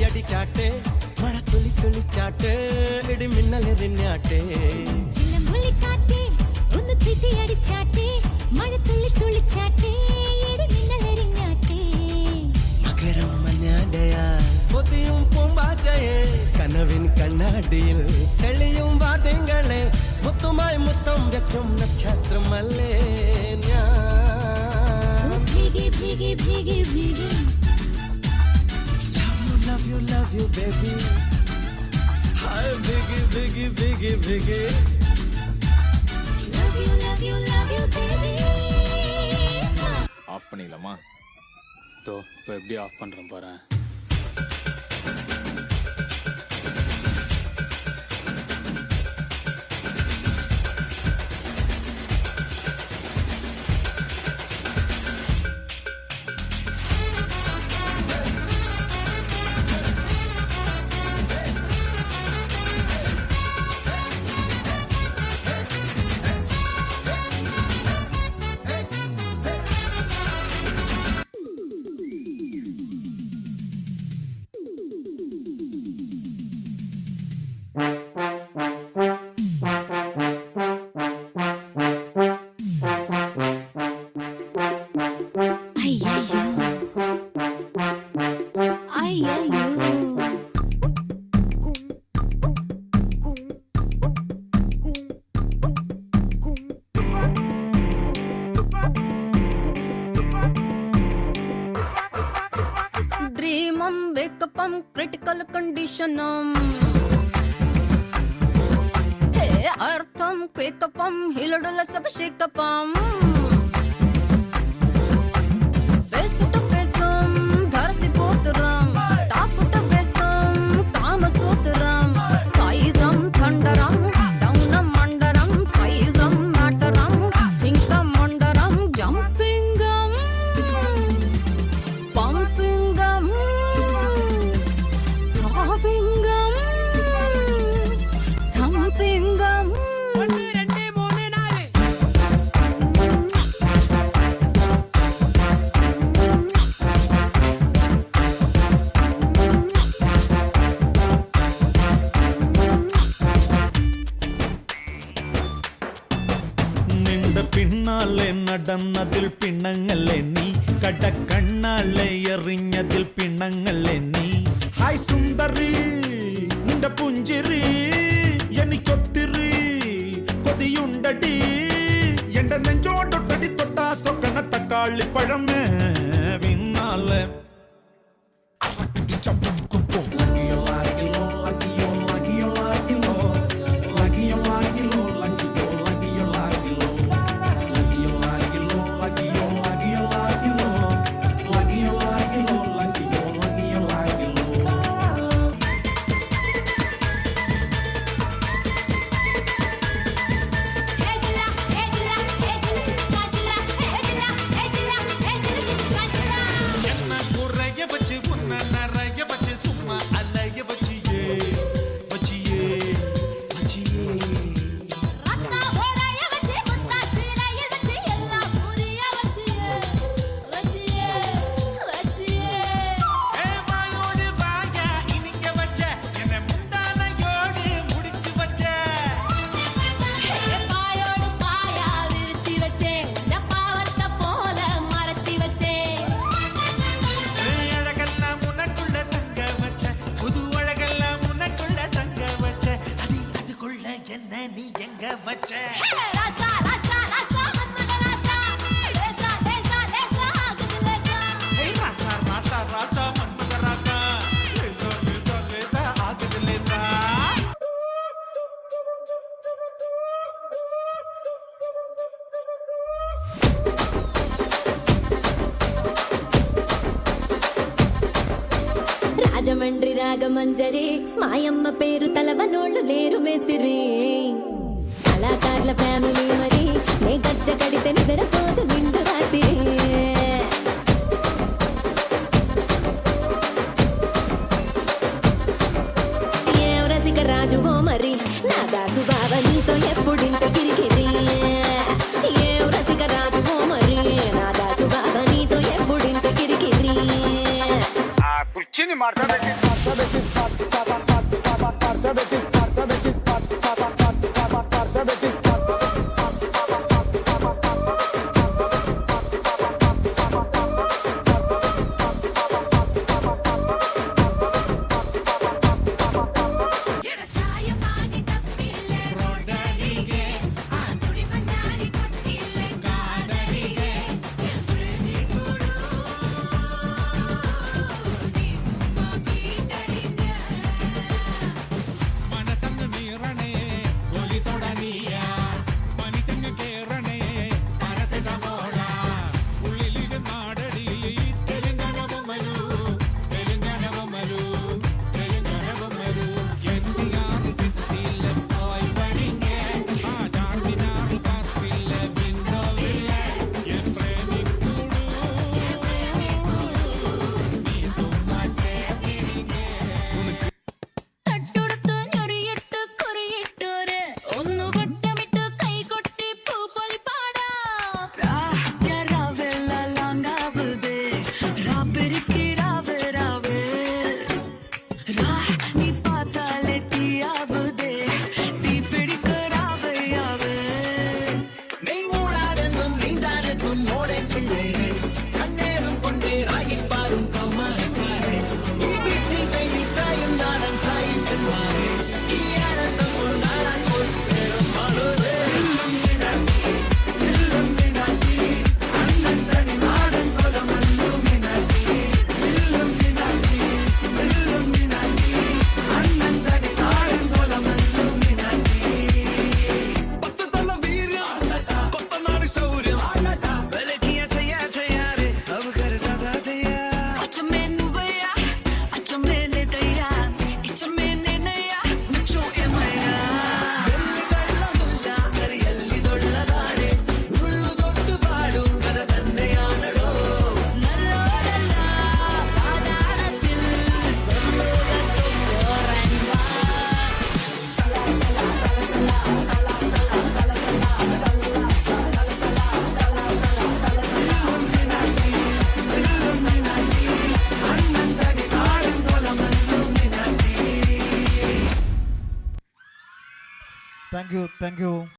അടിച്ചാട്ടെ മഴ തുള്ളി തുള്ളിച്ചാട്ടെ ഇടി മിന്നലെറിഞ്ഞാട്ടെ ചിലമ്പൊലിക്കാട്ടെ ഒന്ന് ചീട്ടി അടിച്ചാട്ടെ മഴ തുള്ളി തുള്ളിച്ചാട്ടെ ഇടി മിന്നലെറിഞ്ഞാട്ടെ മകരം മഞ്ഞാടയാ പൊതിയും പൂമ്പാറ്റയെ കനവിൻ കണ്ണാടിയിൽ തെളിയും വാദ്യങ്ങളെ മുത്തുമായി മുത്തം വെക്കും നക്ഷത്രമല്ലേ ഞാൻ ഭീഗി ഭീഗി ഭീഗി ഭീഗി love you baby hi biggie biggie biggie biggie love you baby off பண்ணிடலாமா? தோ இப்போ எப்படி ஆஃப் பண்ணுறேன் பாரு. Wake up, critical condition. Hey, eartham, wake up, hilodula sab shake up. Face to face, dharati potram, top to base, kama sutram, kaizam thundaram, downam mandaram, saizam mataram, thinkam mandaram, jumping, pumping. പിന്നാലെ നടന്നതിൽ പിണങ്ങല്ലേ നീ കടക്കണ്ണാലെ എറിഞ്ഞതിൽ പിണങ്ങല്ലേ നീ hi സുന്ദരി നിന്റെ പുഞ്ചിരി എനിക്കൊത്തിരി കൊതിയുണ്ടടി എന്റെ നെഞ്ചോടൊട്ടടി തൊട്ടാ സ്വക്കണ തക്കാളി പഴമേ പിന്നാലെ రాజమండ్రి రాగమంజరి మాయమ్మ పేరు తలవనోళ్ళు లేరు మేస్తిరి కళాకారుల ఫ్యామిలీ మరి నే గజ్జ కడితే నిద్రపోదు నిండు రాత్రి ఏం రసిక రాజువో మరి నా దాసు బావ నీతో ఎప్పుడింత కిరికిరి ఏం రసిక రాజువో మరి నా దాసు బావ నీతో ఎప్పుడింత కిరికిరి కుర్చీని మాట్లాడే മനസ്സങ്ങ് നീറണേ പോലീസോട നീയാ പനിച്ചങ്ങ് കേറണേ പരസിതമോള ഉള്ളിലിരു നാടടി തെലുങ്കന ബൊമ്മലു തെലുങ്കന ബൊമ്മലു തെലുങ്കന ബൊമ്മലു എന്തിയാറ് സിറ്റിയില്ല പോയി വരിങ്ങ ആ ജാർദിനാറ് പാർക്കില്ല വിൻഡോവില്ല എൻ പ്രേമിക്കൂടു നീ സുമ്മാ ചേർത്തിരിങ്ങ തട്ടുടുത്ത് ഞൊറിയിട്ട് കുറിയിട്ടോര് ഒന്നു കൊട്ടമിട്ട് കൈ കൊട്ടി പൂ പോലെ പാടാം രാവെല്ലാങ്കാവുതേ രാപ്പെരുക്കി രാവ് രാവ് നീ പാത്താലെ തീയാവുതേ തീ പിടിക്ക രാവ് രാവ് നീ മൂടാടെന്നും നീന്താനെത്തും മോടൻ പിള്ളേരെ കണ്ണേറും കൊണ്ടേ റാഗിപ്പാറും കൗമാരക്കാരെ ഈ ബീച്ചിൽ പെയ്യിട്ടായും നാടൻ സായിക്കന്മാരെ ഈ ആനന്ദം കൊണ്ടാടാൻ പോയി പേരും ആളോരെ പത്ത് തല വീര്യം കൊത്തനാട് ശൗര്യം ബലക്കിയ ചെയ്യാരെ അവകര ദാദാതയാ അച്ചമ്മേ നുവയാ അച്ചമ്മേ ലെതയാ ഇച്ചമ്മേ നെനയാ മുച്ചോ എമയാ എല്ലിതൊള്ളമുല്ല എല്ലിതൊള്ളതാടെ ഉള്ളു തൊട്ട് പാടും കഥ തന്നെയാണടോ നല്ലോരല്ല പാതാളത്തിൽ സ്വർലോകത്തും പോരാൻ വാ Thank you.